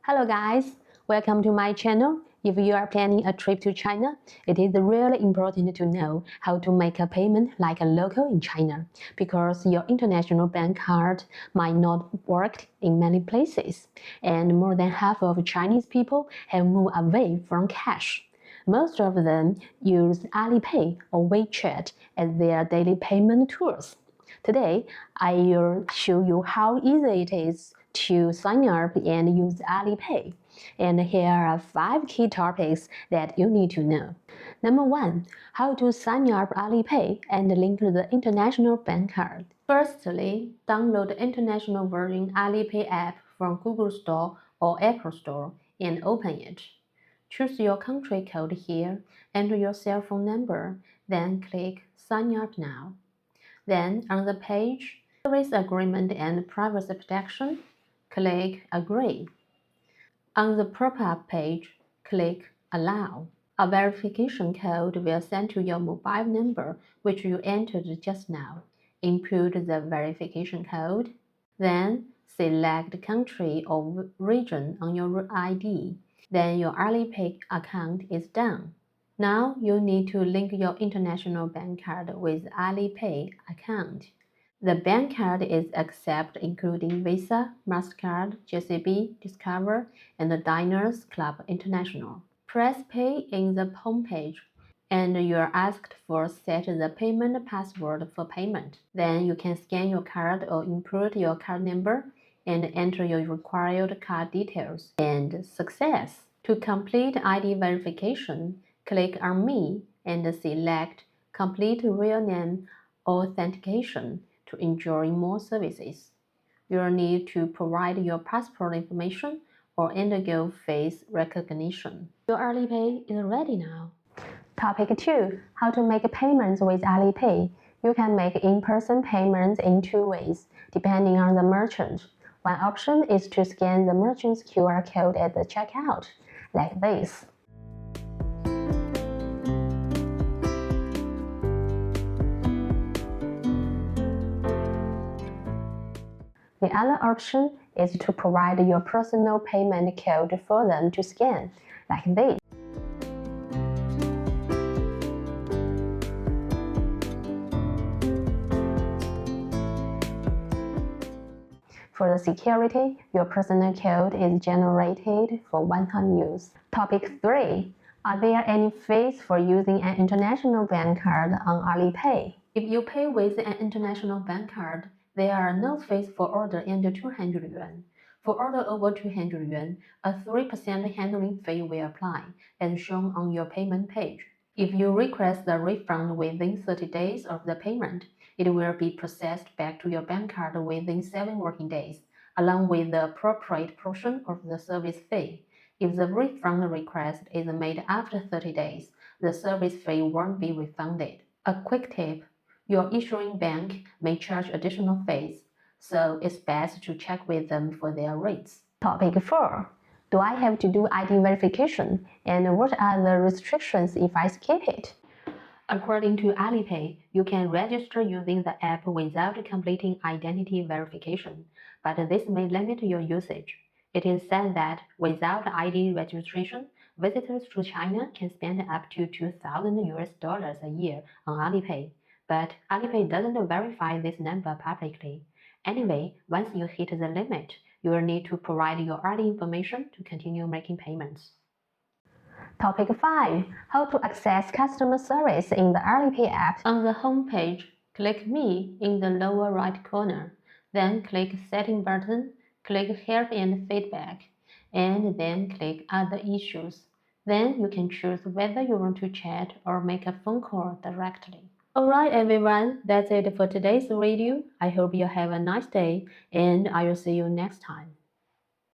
Hello guys, welcome to my channel. If you are planning a trip to China, it is really important to know how to make a payment like a local in China because your international bank card might not work in many places, and more than half of Chinese people have moved away from cash. Most of them use Alipay or WeChat as their daily payment tools. Today, I will show you how easy it is to sign up and use Alipay. And here are 5 key topics that you need to know. Number 1. How to sign up Alipay and link the international bank card. Firstly, download the international version Alipay app from Google Store or Apple Store and open it. Choose your country code here, enter your cell phone number, then click Sign Up Now. Then, on the page, Service Agreement and Privacy Protection, click Agree. On the pop-up page, click Allow. A verification code will send to your mobile number, which you entered just now. Input the verification code. Then, select country or region on your ID. Then your Alipay account is done. Now you need to link your international bank card with Alipay account. The bank card is accepted including Visa, MasterCard, JCB, Discover, and the Diners Club International. Press Pay in the home page, and you are asked for set the payment password for payment. Then you can scan your card or input your card number and enter your required card details. And success! To complete ID verification, click on Me and select Complete Real Name Authentication to enjoy more services. You will need to provide your passport information or undergo face recognition. Your Alipay is ready now. Topic 2. How to make payments with Alipay. You can make in-person payments in 2 ways, depending on the merchant. One option is to scan the merchant's QR code at the checkout, like this. The other option is to provide your personal payment code for them to scan, like this. For the security, your personal code is generated for one-time use. Topic 3. Are there any fees for using an international bank card on Alipay? If you pay with an international bank card, there are no fees for order under 200 yuan. For order over 200 yuan, a 3% handling fee will apply, as shown on your payment page. If you request the refund within 30 days of the payment, it will be processed back to your bank card within 7 working days, along with the appropriate portion of the service fee. If the refund request is made after 30 days, the service fee won't be refunded. A quick tip: your issuing bank may charge additional fees, so it's best to check with them for their rates. Topic 4. Do I have to do ID verification, and what are the restrictions if I skip it? According to Alipay, you can register using the app without completing identity verification, but this may limit your usage. It is said that without ID registration, visitors to China can spend up to $2,000 a year on Alipay, but Alipay doesn't verify this number publicly. Anyway, once you hit the limit, you will need to provide your ID information to continue making payments. Topic 5. How to access customer service in the Alipay app. On the home page, click Me in the lower right corner. Then click Setting button, click Help and Feedback, and then click Other Issues. Then you can choose whether you want to chat or make a phone call directly. Alright everyone, that's it for today's video. I hope you have a nice day, and I will see you next time.